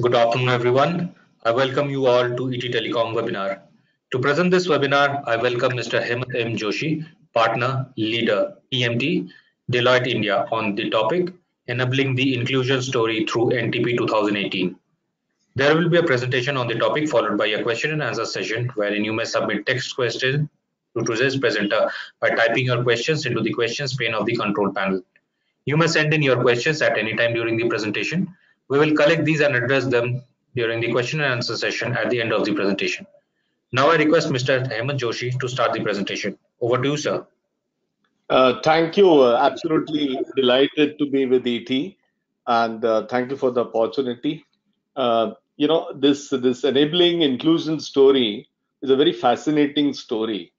Good afternoon, everyone. I welcome you all to ET Telecom webinar. To present this webinar, I welcome Mr. Hemant M. Joshi, Partner, Leader, EMT, Deloitte India, on the topic Enabling the Inclusion Story through NTP 2018. There will be a presentation on the topic followed by a question and answer session wherein you may submit text questions to today's presenter by typing your questions into the questions pane of the control panel. You may send in your questions at any time during the presentation. We will collect these and address them during the question and answer session at the end of the presentation. Now I request Mr. Hemant Joshi to start the presentation. Over to you, sir. Thank you. Absolutely delighted to be with ET, and thank you for the opportunity. This enabling inclusion story is a very fascinating story,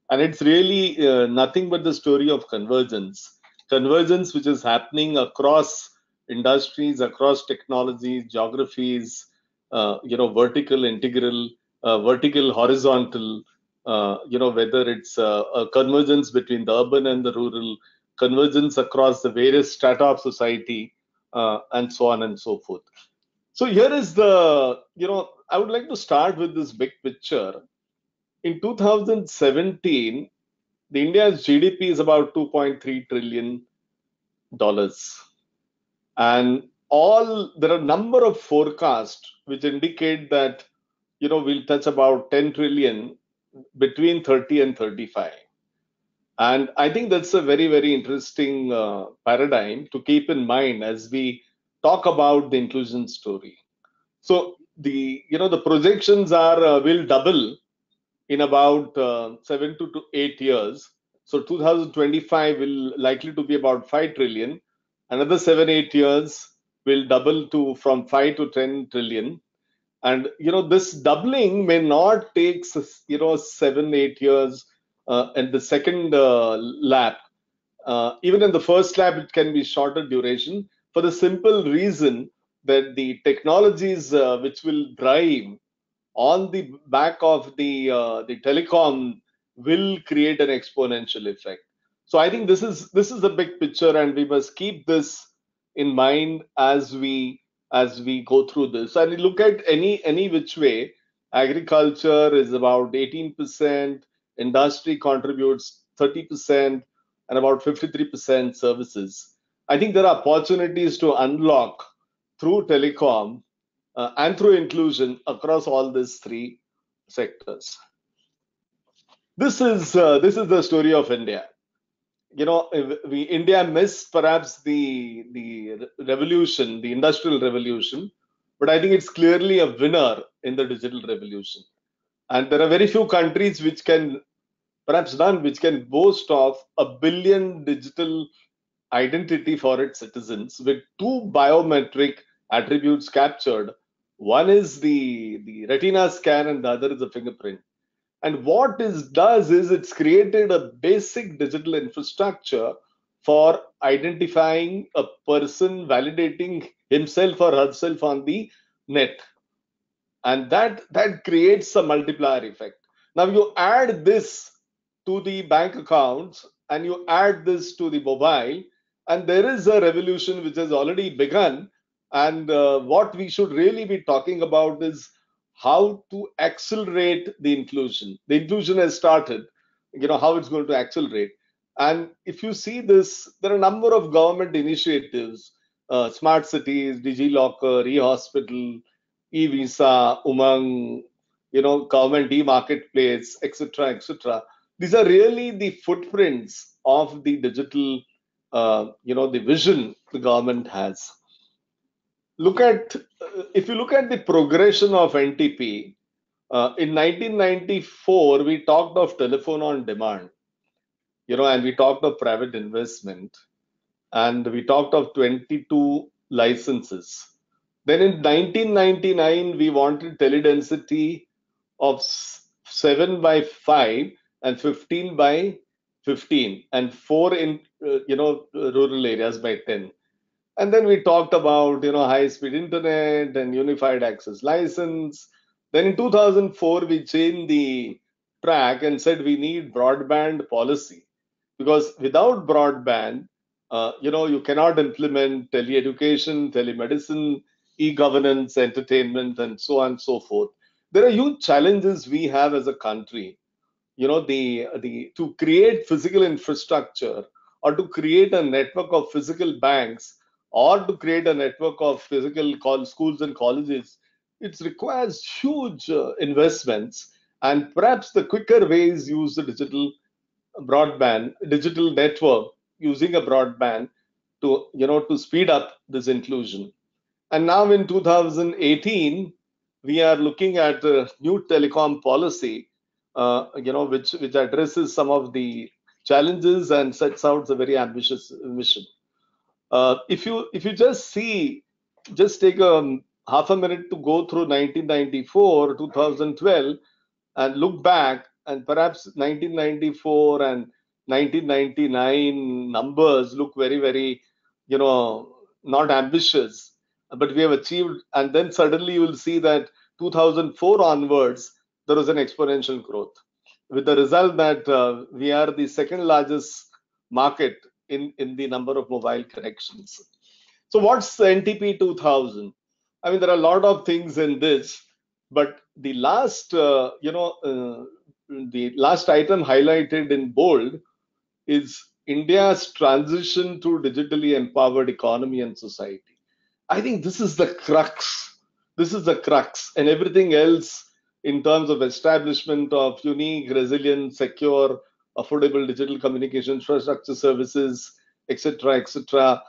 and it's really nothing but the story of convergence which is happening across industries, across technologies, geographies, vertical, integral, vertical, horizontal, whether it's a convergence between the urban and the rural, convergence across the various strata of society, and so on and so forth. So here is I would like to start with this big picture. In 2017, the India's GDP is about $2.3 trillion. And there are a number of forecasts which indicate that, we'll touch about 10 trillion between 30 and 35. And I think that's a very, very interesting paradigm to keep in mind as we talk about the inclusion story. So the projections are will double in about 7 to 8 years. So 2025 will likely to be about 5 trillion. Another 7-8 years will double to from 5 to 10 trillion. And this doubling may not take 7-8 years in the second lap. Even in the first lap, it can be shorter duration for the simple reason that the technologies which will drive on the back of the telecom will create an exponential effect. So I think this is the big picture, and we must keep this in mind as we go through this. And look at any which way, agriculture is about 18%, industry contributes 30%, and about 53% services. I think there are opportunities to unlock through telecom and through inclusion across all these three sectors. This is the story of India. India missed perhaps the revolution, the industrial revolution, but I think it's clearly a winner in the digital revolution. And there are very few countries which can, perhaps none, which can boast of 1 billion digital identity for its citizens with 2 biometric attributes captured. One is the retina scan and the other is the fingerprint. And what this does is it's created a basic digital infrastructure for identifying a person, validating himself or herself on the net. And that creates a multiplier effect. Now you add this to the bank accounts and you add this to the mobile, and there is a revolution which has already begun. And what we should really be talking about is how to accelerate the inclusion. The inclusion has started, how it's going to accelerate. And if you see this, there are a number of government initiatives, smart cities, DigiLocker, e-hospital, e-visa, Umang, government e-marketplace, etc., etc. These are really the footprints of the digital, the vision the government has. If you look at the progression of NTP, in 1994, we talked of telephone on demand, and we talked of private investment, and we talked of 22 licenses. Then in 1999, we wanted teledensity of 7 by 5 and 15 by 15, and 4 in rural areas by 10. And then we talked about high-speed internet and unified access license. Then in 2004, we changed the track and said we need broadband policy, because without broadband, you cannot implement teleeducation, telemedicine, e-governance, entertainment, and so on and so forth. There are huge challenges we have as a country. The to create physical infrastructure, or to create a network of physical banks, or to create a network of physical schools and colleges, it requires huge investments. And perhaps the quicker way is use the digital network, using a broadband to to speed up this inclusion. And now in 2018, we are looking at a new telecom policy, which addresses some of the challenges and sets out a very ambitious mission. If you just take a half a minute to go through 1994, 2012, and look back, and perhaps 1994 and 1999 numbers look very, very, not ambitious, but we have achieved. And then suddenly you will see that 2004 onwards, there was an exponential growth, with the result that we are the second largest market in the number of mobile connections. So what's NTP 2000? I mean, there are a lot of things in this, but the last item highlighted in bold is India's transition to digitally empowered economy and society. I think this is the crux. This is the crux, and everything else in terms of establishment of unique, resilient, secure, affordable digital communication infrastructure services, etc., etc.,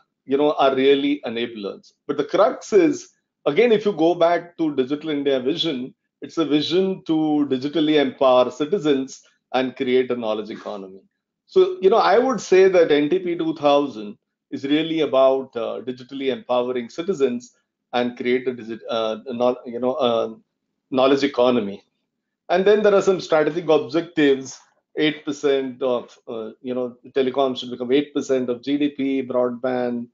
are really enablers. But the crux is, again, if you go back to Digital India vision, it's a vision to digitally empower citizens and create a knowledge economy. So, I would say that NTP 2000 is really about digitally empowering citizens and create a knowledge economy. And then there are some strategic objectives. 8% of telecom should become 8% of GDP, broadband,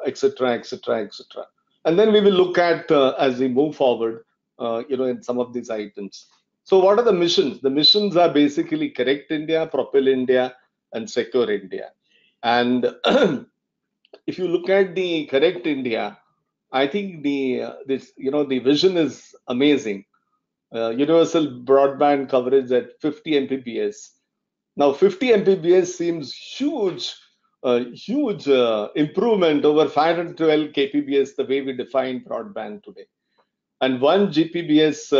etc., etc., etc. And then we will look at as we move forward, in some of these items. So what are the missions? The missions are basically Correct India, Propel India, and Secure India. And if you look at the Correct India, I think the vision is amazing. Universal broadband coverage at 50 Mbps. Now, 50 Mbps seems huge improvement over 512 kbps, the way we define broadband today. And 1 Gbps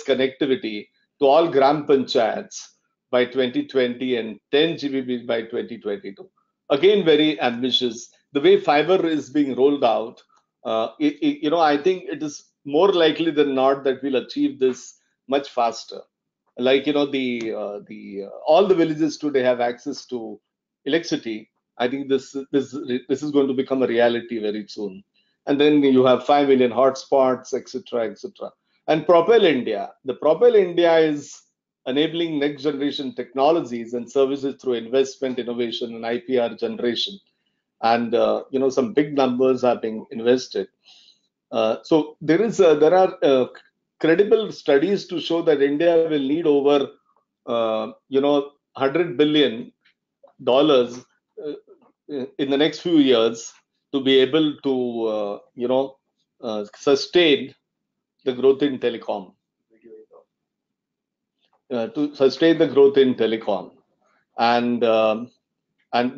connectivity to all gram panchayats by 2020, and 10 Gbps by 2022. Again, very ambitious. The way fiber is being rolled out, I think it is more likely than not that we'll achieve this much faster. Like all the villages today have access to electricity. I think this is going to become a reality very soon. And then you have 5 million hotspots, etc., etc. And Propel India. The Propel India is enabling next generation technologies and services through investment, innovation, and IPR generation. And some big numbers are being invested. So there are credible studies to show that India will need over $100 billion in the next few years to be able to sustain the growth in telecom. And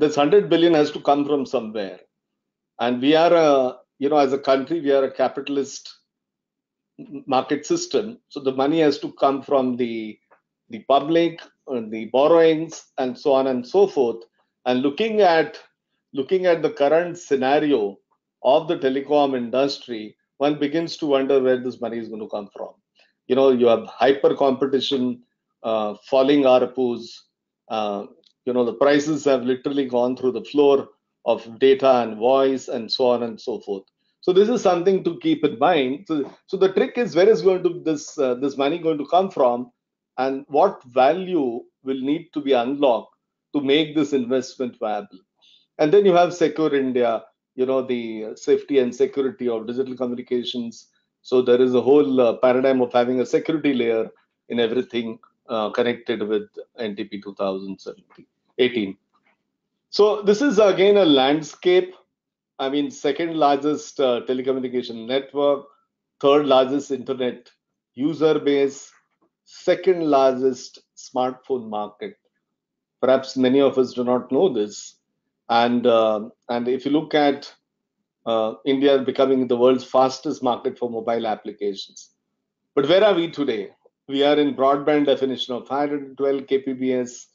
this 100 billion has to come from somewhere. And we are as a country, we are a capitalist market system. So the money has to come from the public, the borrowings, and so on and so forth. And looking at the current scenario of the telecom industry, one begins to wonder where this money is going to come from. You have hyper competition, falling ARPUs. The prices have literally gone through the floor of data and voice, and so on and so forth. So this is something to keep in mind. So the trick is, where is going to this money going to come from, and what value will need to be unlocked to make this investment viable. And then you have Secure India, the safety and security of digital communications. So there is a whole paradigm of having a security layer in everything connected with NTP 2018. So this is again a landscape I mean, second largest telecommunication network, third largest internet user base, second largest smartphone market. Perhaps many of us do not know this. And if you look at India becoming the world's fastest market for mobile applications. But where are we today? We are in broadband definition of 512 kbps,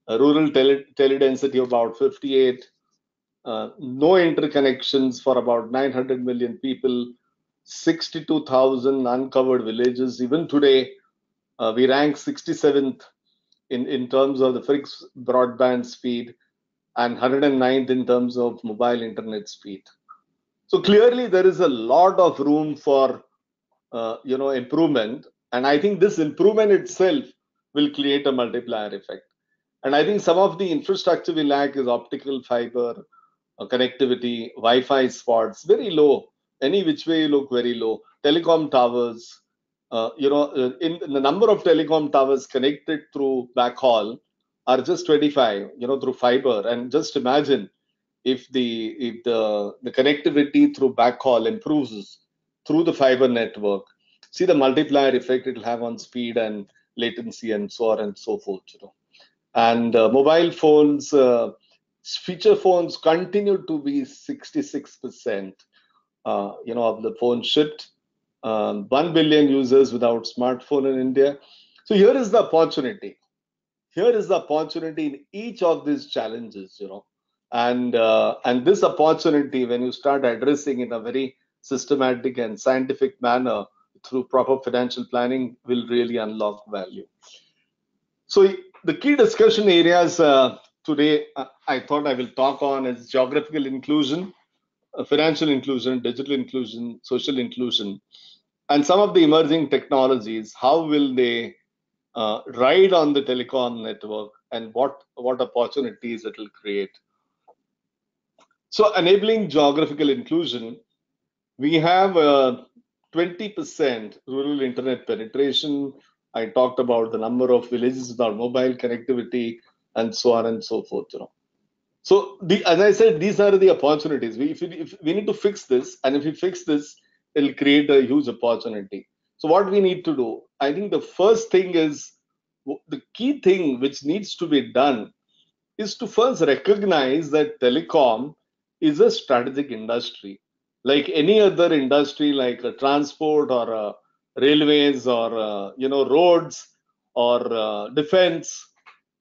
a rural tele-density of about 58, no interconnections for about 900 million people, 62,000 uncovered villages. Even today, we rank 67th in terms of the fixed broadband speed and 109th in terms of mobile internet speed. So clearly, there is a lot of room for improvement, and I think this improvement itself will create a multiplier effect. And I think some of the infrastructure we lack is optical fiber, connectivity, Wi-Fi spots, very low. Any which way you look, very low. Telecom towers, in the number of telecom towers connected through backhaul are just 25, through fiber. And just imagine if the connectivity through backhaul improves through the fiber network, see the multiplier effect it will have on speed and latency and so on and so forth. And mobile phones, feature phones continue to be 66%, of the phone shipped. 1 billion users without smartphone in India. So here is the opportunity. Here is the opportunity in each of these challenges, and this opportunity, when you start addressing in a very systematic and scientific manner through proper financial planning, will really unlock value. So the key discussion areas today I thought I will talk on is geographical inclusion, financial inclusion, digital inclusion, social inclusion, and some of the emerging technologies. How will they ride on the telecom network, and what opportunities it will create? So enabling geographical inclusion, we have 20% rural internet penetration. I talked about the number of villages without mobile connectivity and so on and so forth. So as I said, these are the opportunities. If we need to fix this, and if we fix this, it'll create a huge opportunity. So what we need to do, I think the first thing is, the key thing which needs to be done is to first recognize that telecom is a strategic industry, like any other industry, like transport or railways or roads or defense.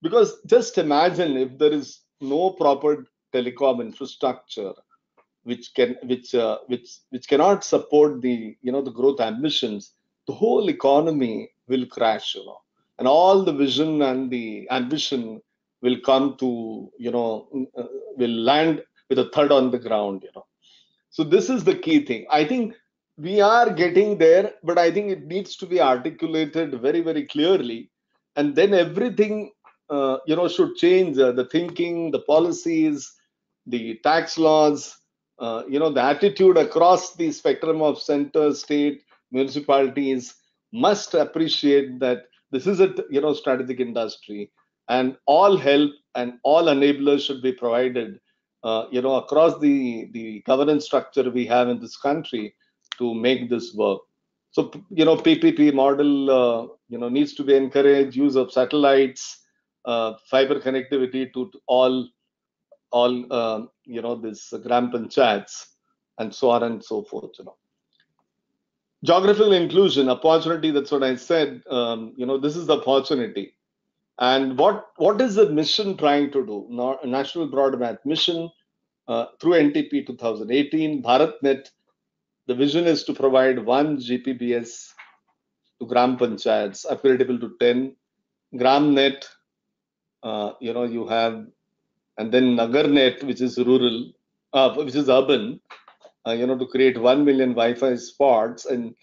Because just imagine if there is no proper telecom infrastructure which cannot support the growth ambitions, the whole economy will crash, and all the vision and the ambition will come to will land with a thud on the ground. So this is the key thing. I think we are getting there, but I think it needs to be articulated very, very clearly, and then everything should change. The thinking, the policies, the tax laws, the attitude across the spectrum of center, state, municipalities must appreciate that this is a strategic industry, and all help and all enablers should be provided across the governance structure we have in this country to make this work. So PPP model needs to be encouraged. Use of satellites, fiber connectivity to all this gram panchayats and so on and so forth. Geographical inclusion, opportunity. That's what I said. This is the opportunity. And what is the mission trying to do? National Broadband Mission through NTP 2018, BharatNet. The vision is to provide 1 Gbps to gram panchayats, upgradable to 10. GramNet, you have, and then NagarNet, which is rural, which is urban, to create 1 million Wi-Fi spots, and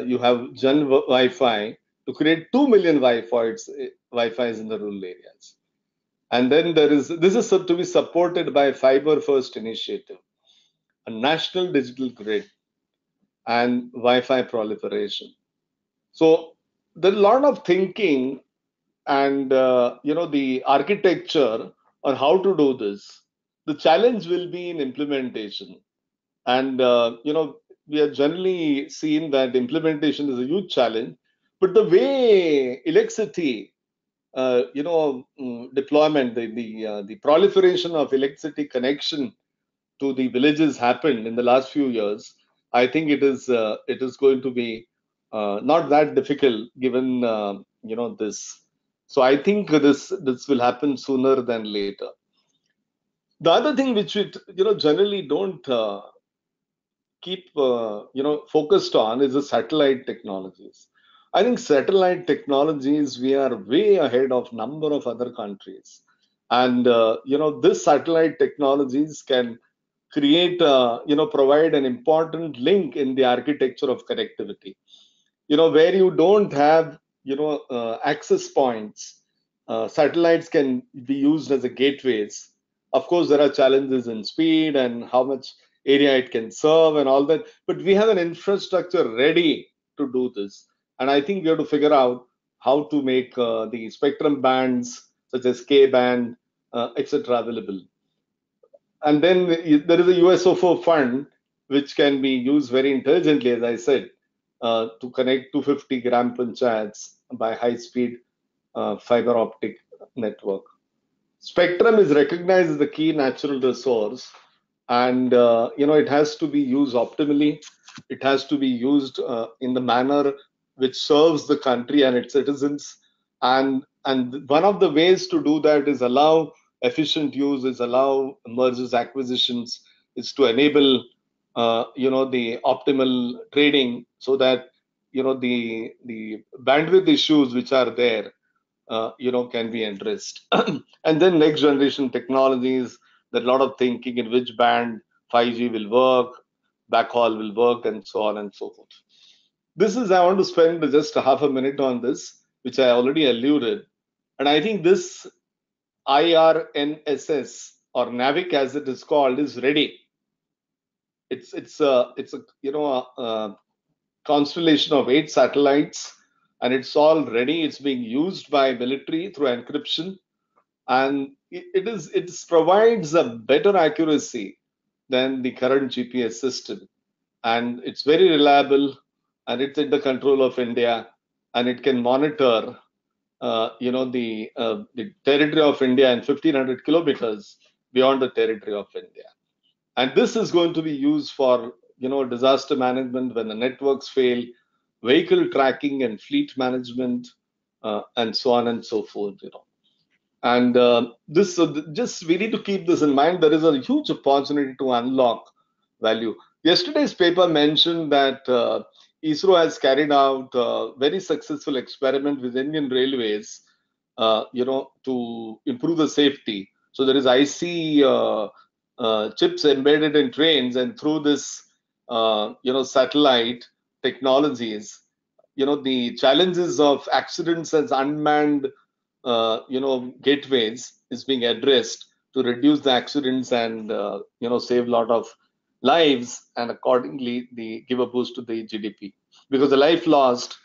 you have Jan Wi-Fi to create 2 million Wi-Fis in the rural areas. And then this is to be supported by Fiber First initiative, a national digital grid, and Wi-Fi proliferation. So there's a lot of thinking and the architecture on how to do this. The challenge will be in implementation. And, we are generally seen that implementation is a huge challenge. But the way electricity, deployment, the proliferation of electricity connection to the villages happened in the last few years, I think it is going to be not that difficult given this. So I think this will happen sooner than later. The other thing which we generally don't keep focused on is the satellite technologies. I think satellite technologies, we are way ahead of number of other countries, and this satellite technologies can create provide an important link in the architecture of connectivity, where you don't have access points. Satellites can be used as a gateways. Of course, there are challenges in speed and how much area it can serve and all that, but we have an infrastructure ready to do this. And I think we have to figure out how to make the spectrum bands such as K band, etc., available. And then there is a USO4 fund which can be used very intelligently, as I said, to connect 250 gram panchayats by high speed fiber optic network. Spectrum is recognized as the key natural resource, and it has to be used optimally. It has to be used in the manner which serves the country and its citizens. And one of the ways to do that is allow efficient use, is allow mergers, acquisitions, is to enable the optimal trading, so that the bandwidth issues which are there can be addressed. And then next generation technologies, there are a lot of thinking in which band 5G will work, backhaul will work, and so on and so forth. This is, I want to spend just a half a minute on this, which I already alluded. And I think this IRNSS, or NAVIC as it is called, is ready. It's a constellation of 8 satellites, and it's all ready. It's being used by military through encryption, and it provides a better accuracy than the current GPS system, and it's very reliable, and it's in the control of India, and it can monitor the territory of India in 1500 kilometers beyond the territory of India. And this is going to be used for disaster management when the networks fail, vehicle tracking and fleet management, and so on and so forth. And this just we need to keep this in mind. There is a huge opportunity to unlock value. Yesterday's paper mentioned that ISRO has carried out a very successful experiment with Indian Railways, to improve the safety. So there is IC chips embedded in trains, and through this, satellite technologies, the challenges of accidents as unmanned, gateways is being addressed to reduce the accidents and save a lot of lives, and accordingly give a boost to the GDP, because the life lost,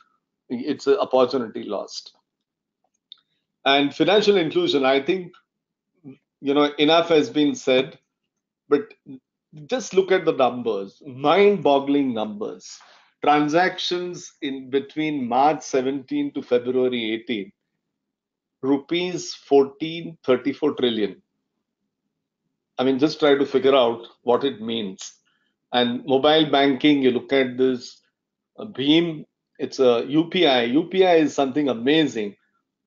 it's an opportunity lost. And financial inclusion, I think enough has been said, but just look at the numbers, mind-boggling numbers. Transactions in between March 17 to February 18, rupees 1434 trillion. I mean, just try to figure out what it means. And mobile banking, you look at this Beam, it's a UPI. UPI is something amazing.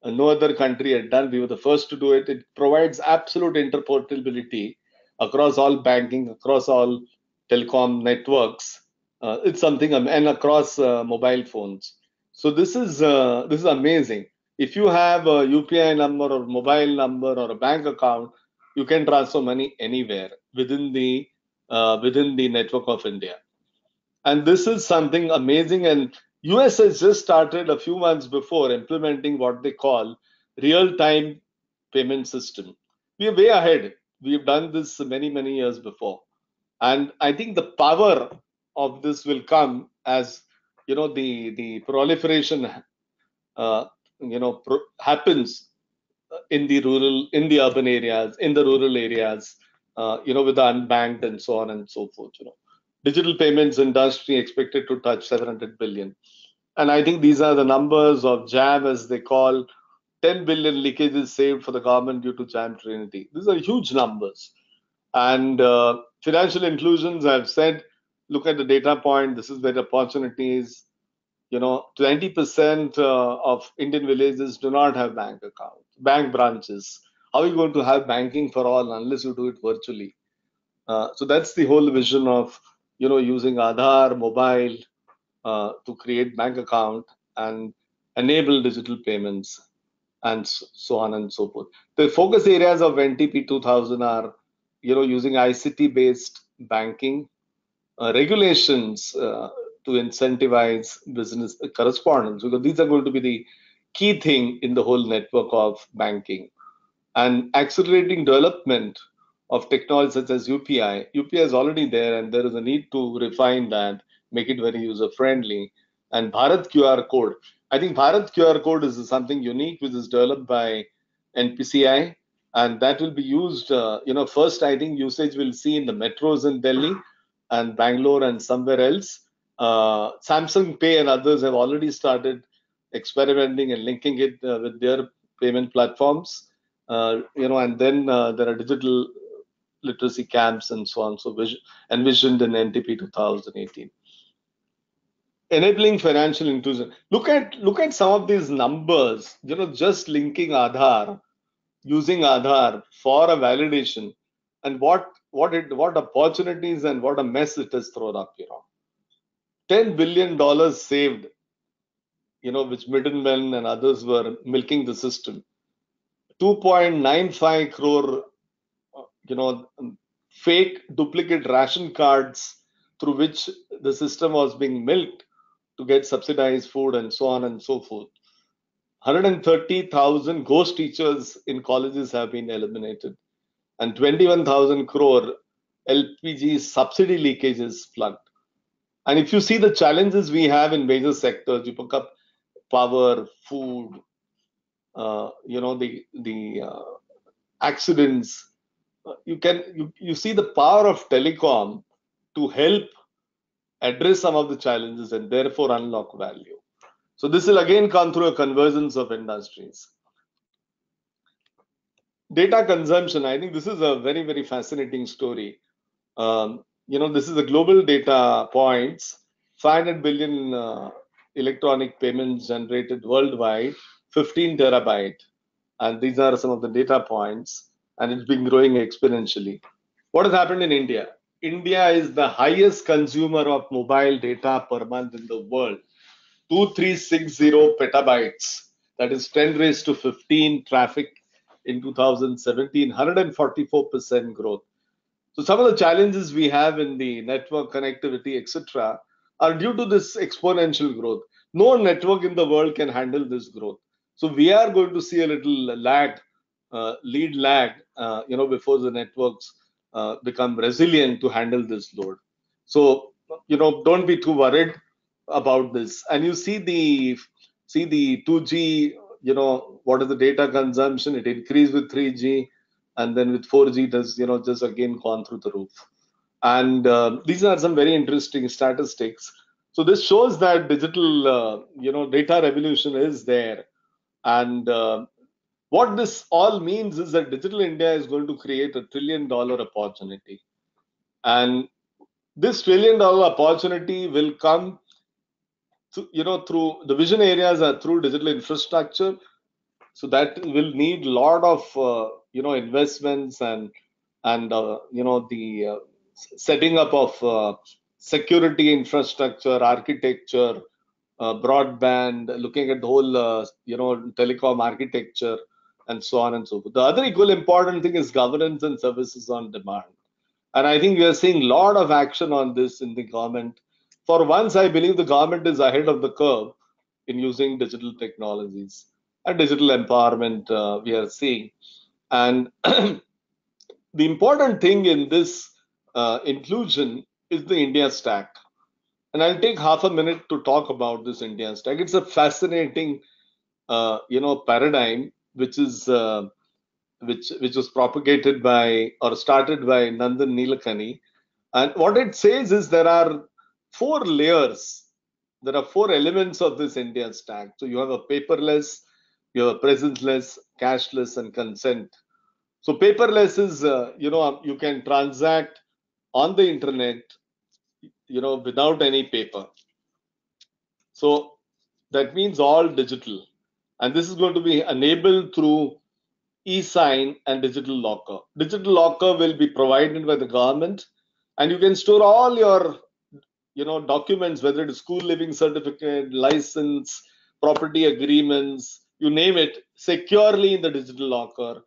No other country had done. We were the first to do it. It provides absolute interoperability across all banking, across all telecom networks. It's something, and across mobile phones. So this is amazing. If you have a UPI number or mobile number or a bank account, you can transfer money anywhere within the network of India. And this is something amazing. And US has just started a few months before implementing what they call real-time payment system. We are way ahead. We've done this many years before. And I think the power of this will come as the proliferation happens in the urban areas, in the rural areas, with the unbanked and so on and so forth. Digital payments industry expected to touch 700 billion. And I think these are the numbers of JAM, as they call, 10 billion leakages saved for the government due to JAM Trinity. These are huge numbers. And financial inclusions, I've said, look at the data point. This is where the opportunity is. 20% of Indian villages do not have bank branches. How are you going to have banking for all unless you do it virtually? So that's the whole vision of, using Aadhaar, mobile, to create bank account and enable digital payments and so on and so forth. The focus areas of NTP 2000 are, using ICT based banking, regulations to incentivize business correspondence, because these are going to be the key thing in the whole network of banking, and accelerating development of technology such as UPI. UPI is already there, and there is a need to refine that, make it very user friendly. And Bharat QR code. I think Bharat QR code is something unique which is developed by NPCI, and that will be used. First, I think usage will see in the metros in Delhi and Bangalore and somewhere else. Samsung Pay and others have already started experimenting and linking it with their payment platforms. And then there are digital literacy camps and so on. So envisioned in NTP 2018. Enabling financial inclusion. Look at some of these numbers. Just linking Aadhaar, using Aadhaar for a validation, and what opportunities and what a mess it has thrown up. $10 billion saved. Which middlemen and others were milking the system. 2.95 crore fake duplicate ration cards through which the system was being milked to get subsidized food and so on and so forth. 130,000 ghost teachers in colleges have been eliminated, and 21,000 crore LPG subsidy leakages plugged. And if you see the challenges we have in major sectors, you pick up power, food, the accidents. You see the power of telecom to help address some of the challenges and therefore unlock value. So this will again come through a convergence of industries. Data consumption, I think this is a very, very fascinating story. This is the global data points, 500 billion electronic payments generated worldwide, 15 terabyte. And these are some of the data points, and it's been growing exponentially. What has happened in India? India is the highest consumer of mobile data per month in the world. 2360 petabytes. That is 10 raised to 15 traffic in 2017, 144% growth. So some of the challenges we have in the network connectivity, etc., are due to this exponential growth. No network in the world can handle this growth. So we are going to see a little lead lag, before the networks become resilient to handle this load. So, don't be too worried about this. And you see the 2G, what is the data consumption? It increased with 3G, and then with 4G, it has, just again gone through the roof. And these are some very interesting statistics. So this shows that digital, data revolution is there. And what this all means is that digital India is going to create $1 trillion opportunity. And this $1 trillion opportunity will come through the vision areas are through digital infrastructure. So that will need a lot of, investments and the setting up of security infrastructure, architecture, broadband, looking at the whole, telecom architecture, and so on and so forth. The other equal important thing is governance and services on demand. And I think we are seeing a lot of action on this in the government. For once, I believe the government is ahead of the curve in using digital technologies and digital empowerment we are seeing. And the important thing in this inclusion is the India stack. And I'll take half a minute to talk about this India stack. It's a fascinating, paradigm, which is which was propagated by or started by Nandan Nilekani. And what it says is there are four layers. There are four elements of this India stack. So you have a paperless, you have a presenceless, cashless, and consent. So paperless is, you can transact on the internet, without any paper. So that means all digital. And this is going to be enabled through e-sign and digital locker. Digital locker will be provided by the government, and you can store all your documents, whether it is school living certificate, license, property agreements, you name it, securely in the digital locker.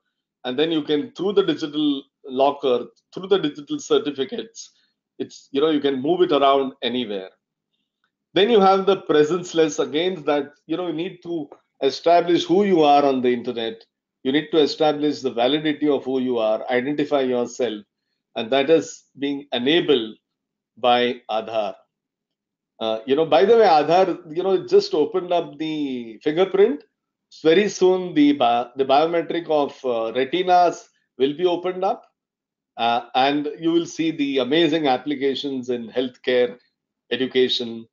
And then you can, through the digital locker, through the digital certificates, you can move it around anywhere. Then you have the presenceless, again, that you need to establish who you are on the internet. You need to establish the validity of who you are, identify yourself, and that is being enabled by Aadhaar. By the way, Aadhaar, it just opened up the fingerprint. Very soon, the biometric of retinas will be opened up, and you will see the amazing applications in healthcare, education,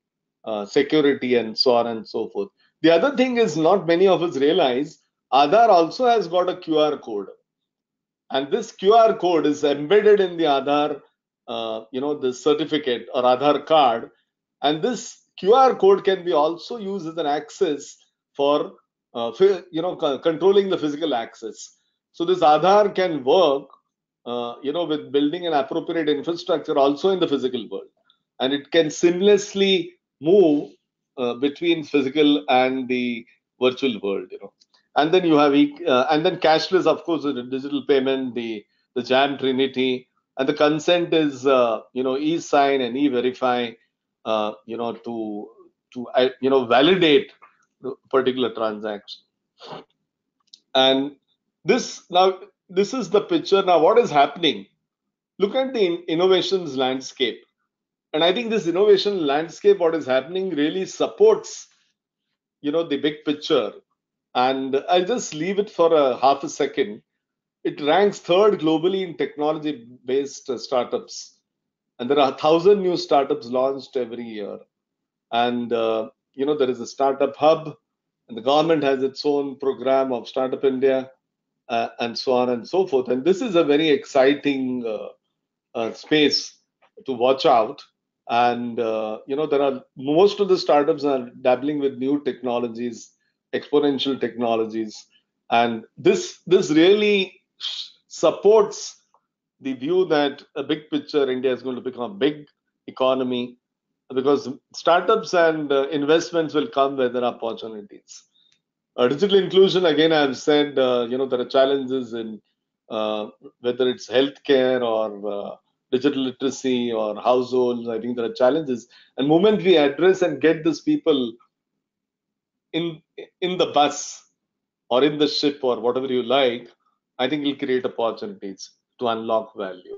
security, and so on and so forth. The other thing is, not many of us realize, Aadhaar also has got a QR code, and this QR code is embedded in the Aadhaar, the certificate or Aadhaar card, and this QR code can be also used as an access for, controlling the physical access. So this Aadhaar can work, with building an appropriate infrastructure also in the physical world, and it can seamlessly move between physical and the virtual world. And then you have and then cashless, of course, the digital payment, the jam trinity, and the consent is e-sign and e-verify, to validate the particular transaction. And this is the picture. Now what is happening? Look at the innovations landscape. And I think this innovation landscape, what is happening, really supports the big picture. And I'll just leave it for a half a second. It ranks third globally in technology based startups, and there are 1,000 new startups launched every year. And there is a startup hub, and the government has its own program of Startup India, and so on and so forth. And this is a very exciting space to watch out. And there are, most of the startups are dabbling with new technologies, exponential technologies, and this really supports the view that a big picture, India is going to become a big economy, because startups and investments will come where there are opportunities. Digital inclusion, again, I've said, there are challenges in whether it's healthcare or digital literacy or households. I think there are challenges. And the moment we address and get these people in the bus or in the ship or whatever you like, I think it'll create opportunities to unlock value.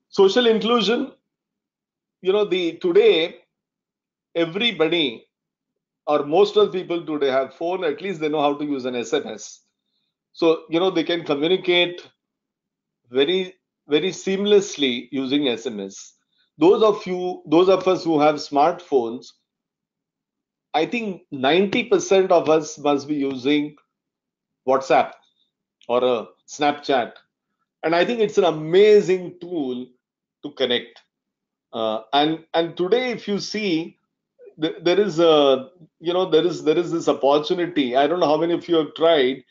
Social inclusion, today, everybody or most of the people today have phone, at least they know how to use an SMS. So, they can communicate very, very seamlessly using SMS. Those of us who have smartphones, I think 90% of us must be using WhatsApp or a Snapchat. And I think it's an amazing tool to connect. And today, if you see, there is this opportunity. I don't know how many of you have tried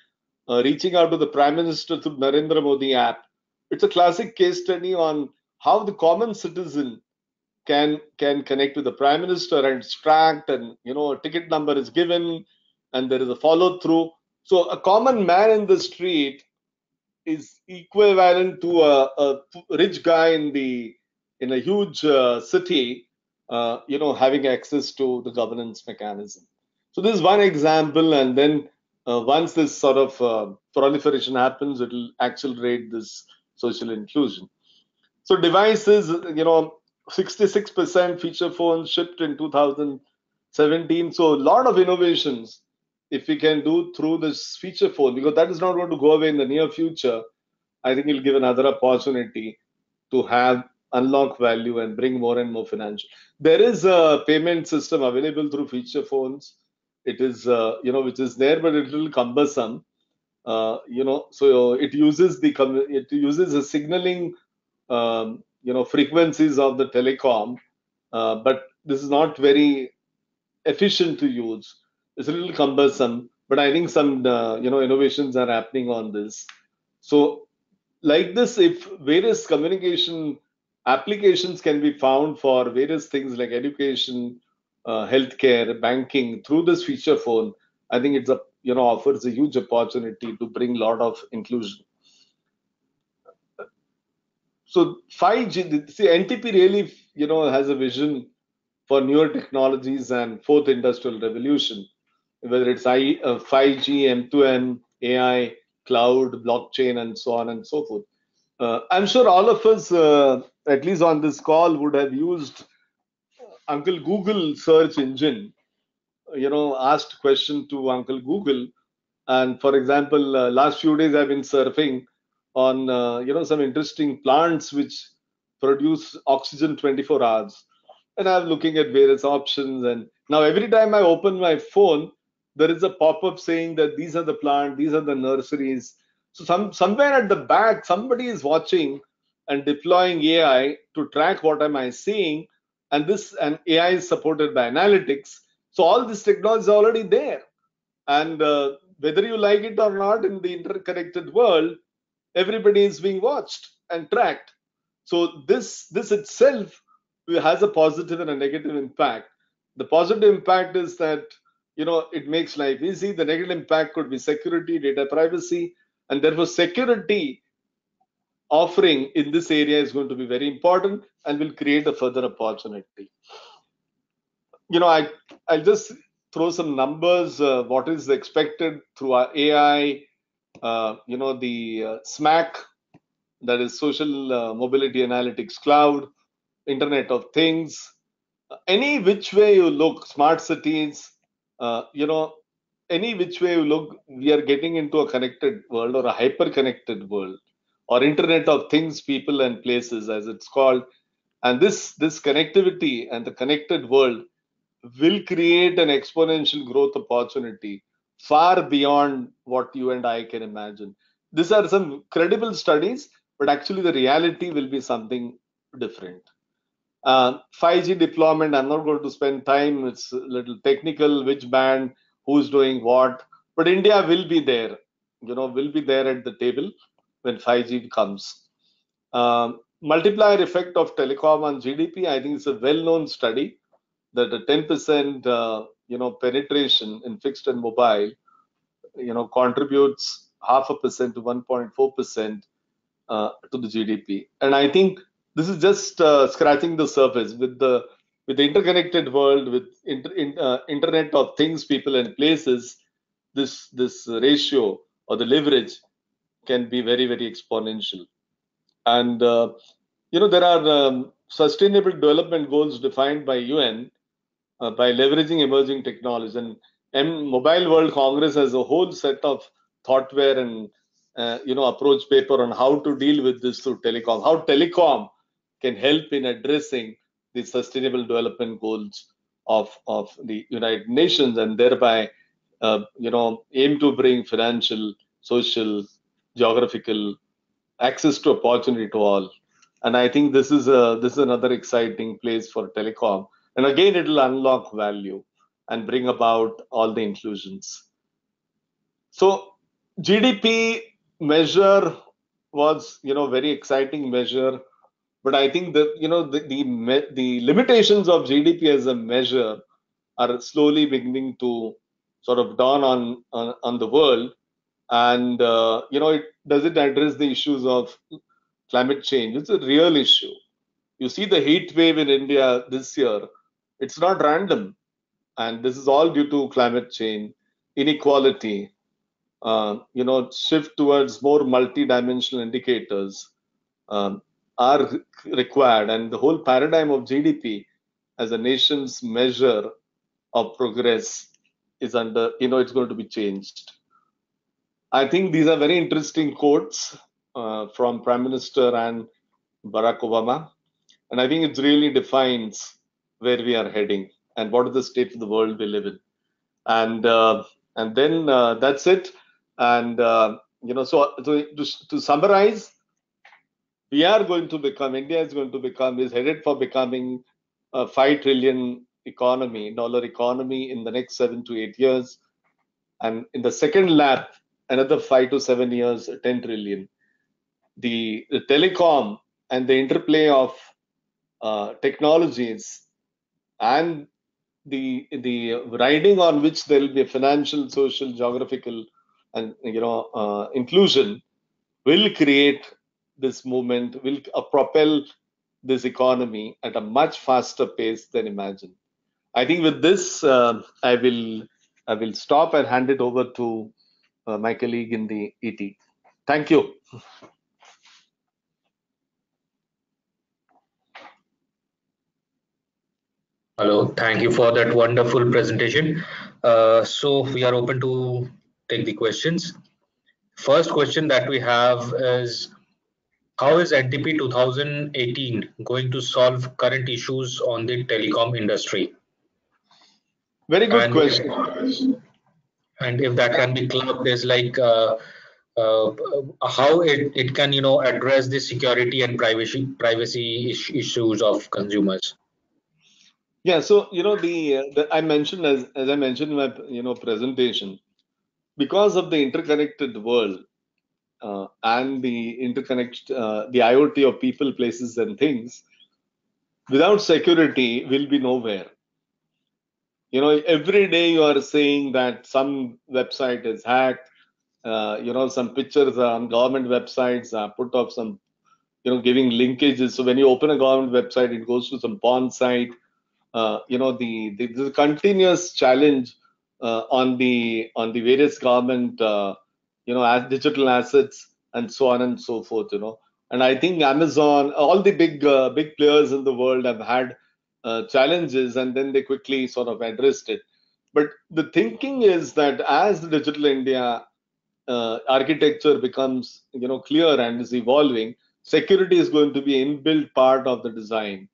reaching out to the Prime Minister through Narendra Modi app. It's a classic case study on how the common citizen can connect with the Prime Minister, and it's tracked, and a ticket number is given, and there is a follow through. So a common man in the street is equivalent to a rich guy in a huge city, having access to the governance mechanism. So this is one example, and then once this sort of proliferation happens, it will accelerate this social inclusion. So devices, 66% feature phones shipped in 2017. So a lot of innovations if we can do through this feature phone, because that is not going to go away in the near future, I think it'll give another opportunity to have unlock value and bring more and more financial. There is a payment system available through feature phones. It is, which is there, but it's a little cumbersome. So it uses the signaling, frequencies of the telecom, but this is not very efficient to use. It's a little cumbersome, but I think some innovations are happening on this. So like this, if various communication applications can be found for various things like education, healthcare, banking through this feature phone, I think it's offers a huge opportunity to bring a lot of inclusion. So 5G, see, NTP really has a vision for newer technologies and fourth industrial revolution, whether it's 5G, M2M, AI, cloud, blockchain, and so on and so forth. I'm sure all of us, at least on this call, would have used Uncle Google search engine, asked question to Uncle Google. And for example, last few days I've been surfing on, some interesting plants which produce oxygen 24 hours. And I'm looking at various options. And now every time I open my phone, there is a pop-up saying that these are the plant, these are the nurseries. So somewhere at the back, somebody is watching and deploying AI to track what am I seeing. And AI is supported by analytics. So all this technology is already there. And whether you like it or not, in the interconnected world, everybody is being watched and tracked. So this itself has a positive and a negative impact. The positive impact is that it makes life easy. The negative impact could be security, data privacy, and therefore security offering in this area is going to be very important and will create a further opportunity. I'll just throw some numbers. What is expected through our AI? The SMAC, that is Social Mobility Analytics Cloud, Internet of Things. Any which way you look, smart cities, any which way you look, we are getting into a connected world or a hyper-connected world, or Internet of Things, people and places, as it's called. And this connectivity and the connected world will create an exponential growth opportunity far beyond what you and I can imagine. These are some credible studies, but actually the reality will be something different. 5G deployment, I'm not going to spend time, it's a little technical, which band, who's doing what, but India will be there, will be there at the table when 5G comes. Multiplier effect of telecom on GDP, I think it's a well-known study that the 10% penetration in fixed and mobile contributes 0.5% to 1.4% to the GDP. And I think this is just scratching the surface. With the interconnected world, with Internet of Things, people and places, this ratio or the leverage can be very, very exponential. And there are sustainable development goals defined by UN by leveraging emerging technologies. And Mobile World Congress has a whole set of thoughtware and approach paper on how to deal with this through telecom, how telecom can help in addressing the sustainable development goals of the United Nations, and thereby aim to bring financial, social, geographical access to opportunity to all. And I think this is another exciting place for telecom. And again, it will unlock value and bring about all the inclusions. So GDP measure was, very exciting measure, but I think that the limitations of GDP as a measure are slowly beginning to sort of dawn on the world. And does it address the issues of climate change? It's a real issue. You see the heat wave in India this year, it's not random. And this is all due to climate change, inequality, shift towards more multi-dimensional indicators are required. And the whole paradigm of GDP as a nation's measure of progress is under, it's going to be changed. I think these are very interesting quotes from Prime Minister and Barack Obama. And I think it really defines where we are heading and what is the state of the world we live in. And then that's it. And to summarize, we are going to become, India is headed for becoming a $5 trillion dollar economy in the next 7 to 8 years. And in the second lap, another 5 to 7 years, 10 trillion. The telecom and the interplay of technologies and the riding on which there will be a financial, social, geographical, and inclusion will create this movement, will propel this economy at a much faster pace than imagined. I think with this, I will stop and hand it over to my colleague in the ET. Thank you. Hello, thank you for that wonderful presentation. So we are open to take the questions. First question that we have is, how is NTP 2018 going to solve current issues on the telecom industry? Very good And question. and if that can be clubbed as like uh, how it can address the security and privacy issues of consumers. Yeah, so the I mentioned, as I mentioned in my presentation, because of the interconnected world and the IoT of people, places, and things, without security, we'll be nowhere. Every day you are saying that some website is hacked. Some pictures on government websites are put up some, giving linkages. So when you open a government website, it goes to some porn site. The continuous challenge on the various government as digital assets and so on and so forth. And I think Amazon, all the big players in the world have had challenges, and then they quickly sort of addressed it. But the thinking is that as the digital India architecture becomes clear and is evolving, security is going to be an inbuilt part of the design.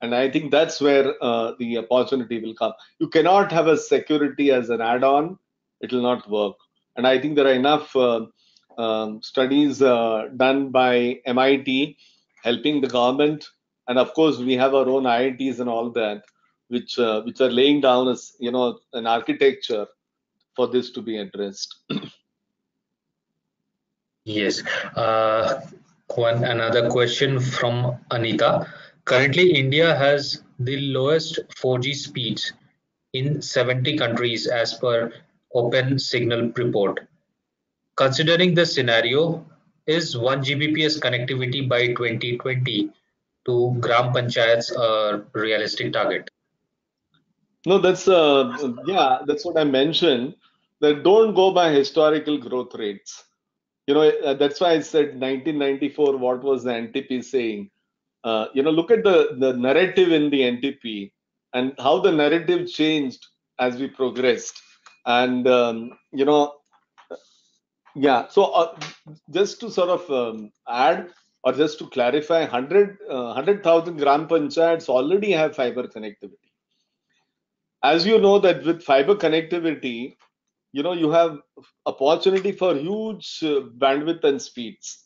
And I think that's where the opportunity will come. You cannot have a security as an add-on; it will not work. And I think there are enough studies done by MIT helping the government, and of course we have our own IITs and all that, which are laying down as an architecture for this to be addressed. Yes. Another question from Anita. Currently, India has the lowest 4G speeds in 70 countries as per Open Signal report. Considering the scenario, is 1 Gbps connectivity by 2020 to Gram Panchayats a realistic target? No, that's that's what I mentioned. That don't go by historical growth rates. That's why I said 1994. What was the NTP saying? Look at the narrative in the NTP and how the narrative changed as we progressed. And so just to sort of add or just to clarify, 100,000 gram panchayats already have fiber connectivity. As you know that with fiber connectivity, you have opportunity for huge bandwidth and speeds,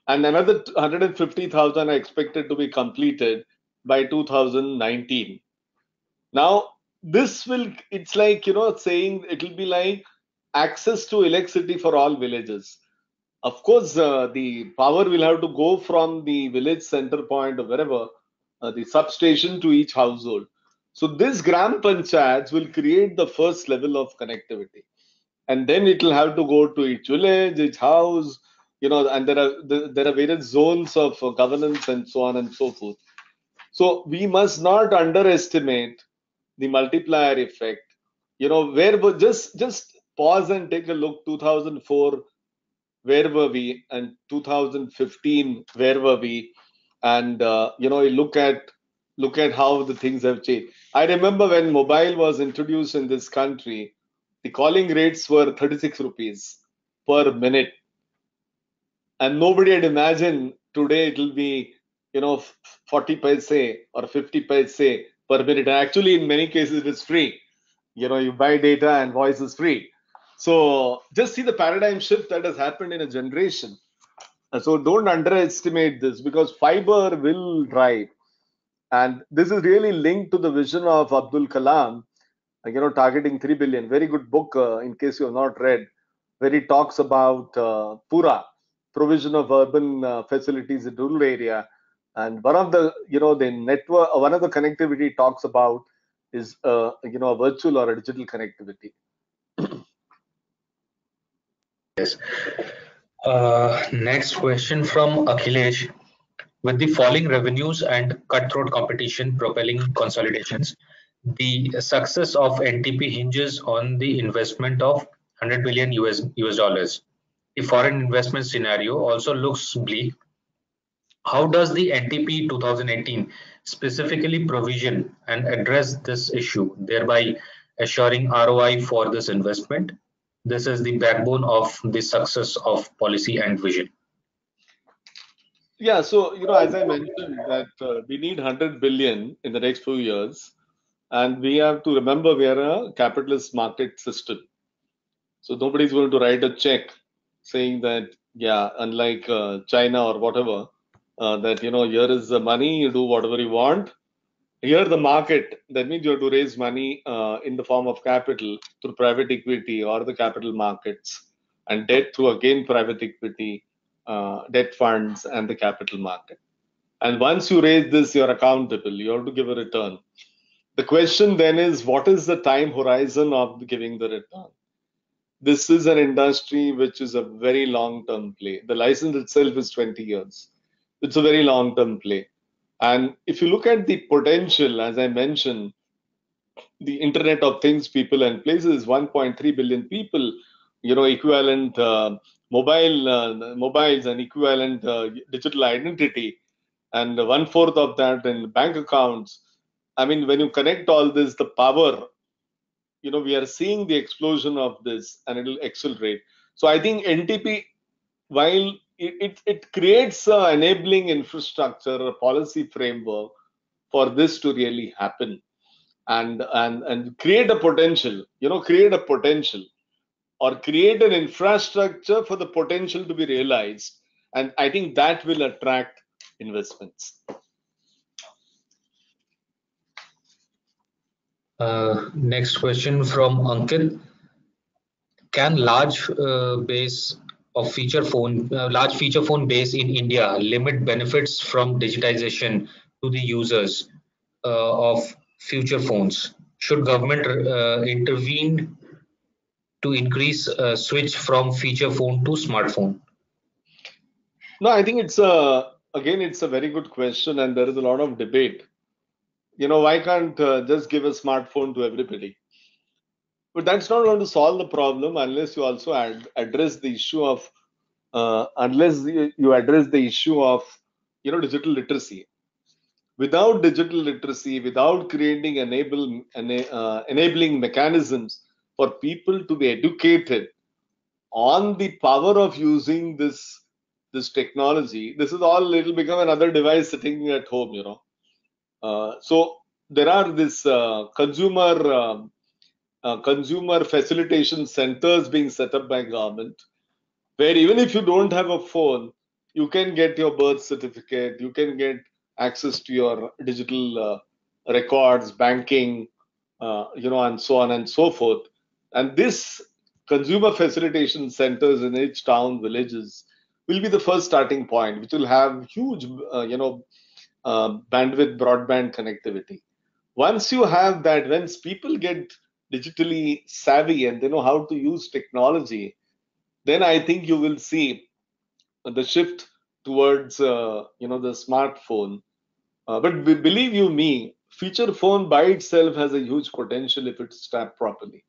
and another 150,000 are expected to be completed by 2019. Now this will, it's like saying it will be like access to electricity for all villages. Of course the power will have to go from the village center point or wherever, the substation, to each household. So this gram panchayats will create the first level of connectivity, and then it will have to go to each village, each house, and there are various zones of governance and so on and so forth. So we must not underestimate the multiplier effect. Just pause and take a look. 2004, where were we? And 2015, where were we? And look at how the things have changed. I remember when mobile was introduced in this country, the calling rates were 36 rupees per minute, and nobody had imagined today it will be 40 paise or 50 paise per minute. And actually, in many cases, it is free. You buy data and voice is free. So just see the paradigm shift that has happened in a generation. So don't underestimate this, because fiber will drive. And this is really linked to the vision of Abdul Kalam, targeting 3 billion. Very good book, in case you have not read, where he talks about Pura, provision of urban facilities in rural area. And one of the, the network, one of the connectivity he talks about is, a virtual or a digital connectivity. Yes. Next question from Akhilesh. With the falling revenues and cutthroat competition propelling consolidations, the success of NTP hinges on the investment of 100 billion US dollars. The foreign investment scenario also looks bleak. How does the NTP 2018 specifically provision and address this issue, thereby assuring ROI for this investment? This is the backbone of the success of policy and vision. Yeah, so as I mentioned, that we need 100 billion in the next few years, and we have to remember we are a capitalist market system. So nobody's going to write a check saying that, yeah, unlike China or whatever, that here is the money, you do whatever you want. Here the market, that means you have to raise money in the form of capital through private equity or the capital markets, and debt through again private equity, debt funds, and the capital market. And once you raise this, you're accountable. You have to give a return. The question then is, what is the time horizon of giving the return? This is an industry which is a very long-term play. The license itself is 20 years. It's a very long-term play. And if you look at the potential, as I mentioned, the Internet of Things, people and places, 1.3 billion people, equivalent mobiles and equivalent digital identity, and one-fourth of that in bank accounts. I mean, when you connect all this, the power, we are seeing the explosion of this, and it will accelerate. So I think NTP, while it creates an enabling infrastructure, a policy framework for this to really happen, and create a potential, create a potential, or create an infrastructure for the potential to be realized. And I think that will attract investments. Next question from Ankit. Can large feature phone base in India limit benefits from digitization to the users of future phones? Should government intervene to increase switch from feature phone to smartphone? No, I think it's a very good question, and there is a lot of debate. Why can't just give a smartphone to everybody? But that's not going to solve the problem unless you also address the issue of digital literacy. Without digital literacy, without creating enabling mechanisms for people to be educated on the power of using this technology, this is all, it'll become another device sitting at home. So there are this consumer facilitation centers being set up by government, where even if you don't have a phone, you can get your birth certificate, you can get access to your digital records, banking, and so on and so forth. And this consumer facilitation centers in each town, villages, will be the first starting point, which will have huge, bandwidth broadband connectivity. Once you have that, once people get digitally savvy and they know how to use technology, then I think you will see the shift towards the smartphone. But believe you me, feature phone by itself has a huge potential if it's tapped properly.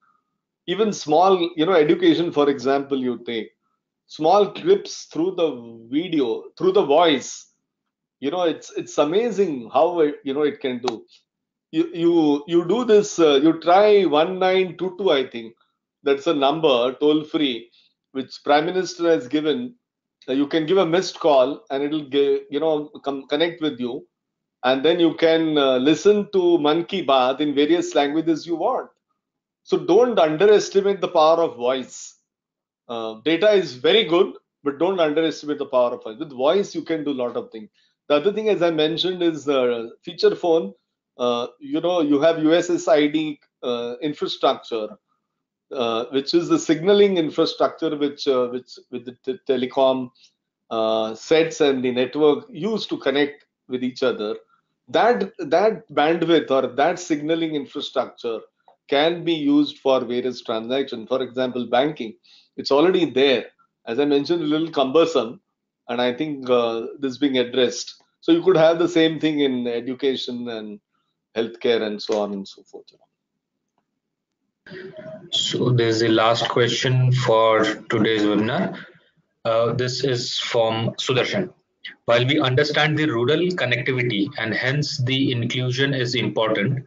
Even small, education, for example, you take small clips through the video, through the voice. It's amazing how it can do. You do this. You try 1922, I think. That's a number toll free which Prime Minister has given. You can give a missed call and it'll connect with you, and then you can listen to Man Ki Baat in various languages you want. So don't underestimate the power of voice. Data is very good, but don't underestimate the power of voice. With voice, you can do a lot of things. The other thing, as I mentioned, is feature phone. You have USSID infrastructure, which is the signaling infrastructure which with the telecom sets and the network used to connect with each other. That bandwidth or that signaling infrastructure can be used for various transactions. For example, banking, it's already there. As I mentioned, a little cumbersome, and I think this is being addressed. So you could have the same thing in education and healthcare and so on and so forth. So this is the last question for today's webinar. This is from Sudarshan. While we understand the rural connectivity and hence the inclusion is important,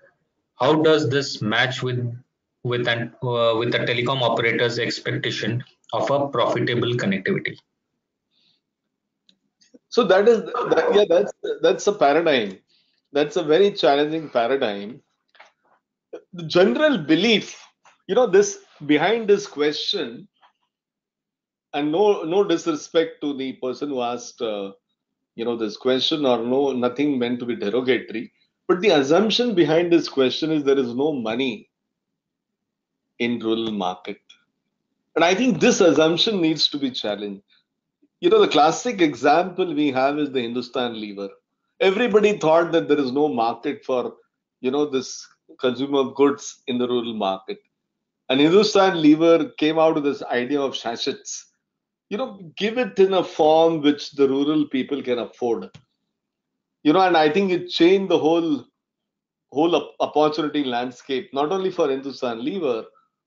how does this match with the telecom operator's expectation of a profitable connectivity? So that's a paradigm. That's a very challenging paradigm. The general belief, this behind this question, and no disrespect to the person who asked, this question, or nothing meant to be derogatory, but the assumption behind this question is there is no money in rural market, and I think this assumption needs to be challenged. The classic example we have is the Hindustan lever. Everybody thought that there is no market for, this consumer goods in the rural market. And Hindustan lever came out with this idea of sachets. Give it in a form which the rural people can afford. And I think it changed the whole opportunity landscape, not only for Hindustan lever,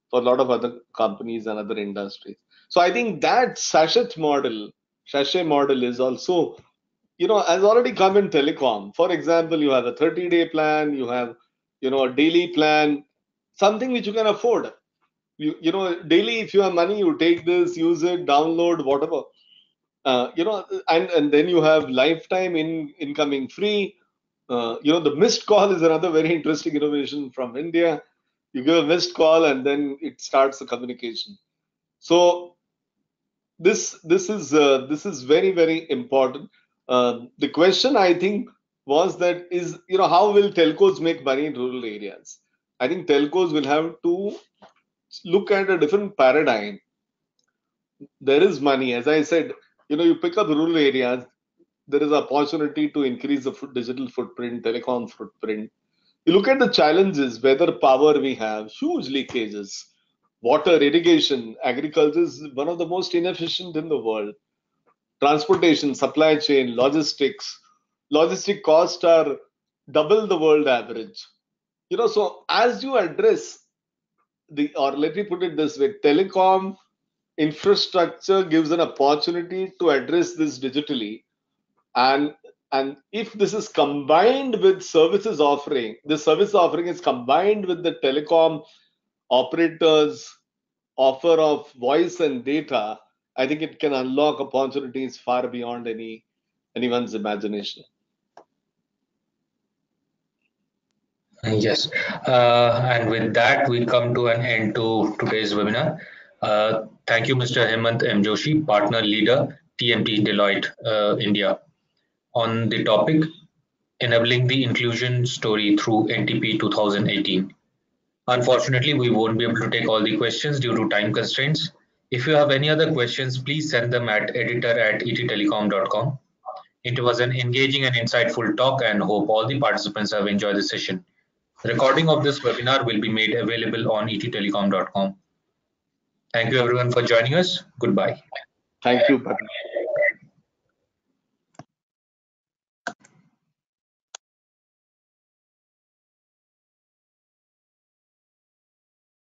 for a lot of other companies and other industries. So I think that sachet model is also, has already come in telecom. For example, you have a 30-day plan, you have, a daily plan, something which you can afford. Daily, if you have money, you take this, use it, download, whatever. And then you have lifetime incoming free. The missed call is another very interesting innovation from India. You give a missed call and then it starts the communication. So this is very, very important. The question, I think, was that is, how will telcos make money in rural areas? I think telcos will have to look at a different paradigm. There is money, as I said, you pick up rural areas, there is opportunity to increase the digital footprint, telecom footprint. You look at the challenges, weather, power we have, huge leakages, water, irrigation, agriculture is one of the most inefficient in the world. Transportation, supply chain, logistics, logistic costs are double the world average. So as you address or let me put it this way, telecom infrastructure gives an opportunity to address this digitally, and if this is combined with services offering, the service offering is combined with the telecom operators offer of voice and data, I think it can unlock opportunities far beyond anyone's imagination. Yes, and with that, we come to an end to today's webinar. Thank you, Mr. Hemant M. Joshi, Partner Leader, TMT Deloitte, India, on the topic Enabling the Inclusion Story through NTP 2018. Unfortunately, we won't be able to take all the questions due to time constraints. If you have any other questions, please send them at editor@ettelecom.com. It was an engaging and insightful talk, and hope all the participants have enjoyed the session. The recording of this webinar will be made available on ettelecom.com. Thank you everyone for joining us. Goodbye. Thank you, Bhavan.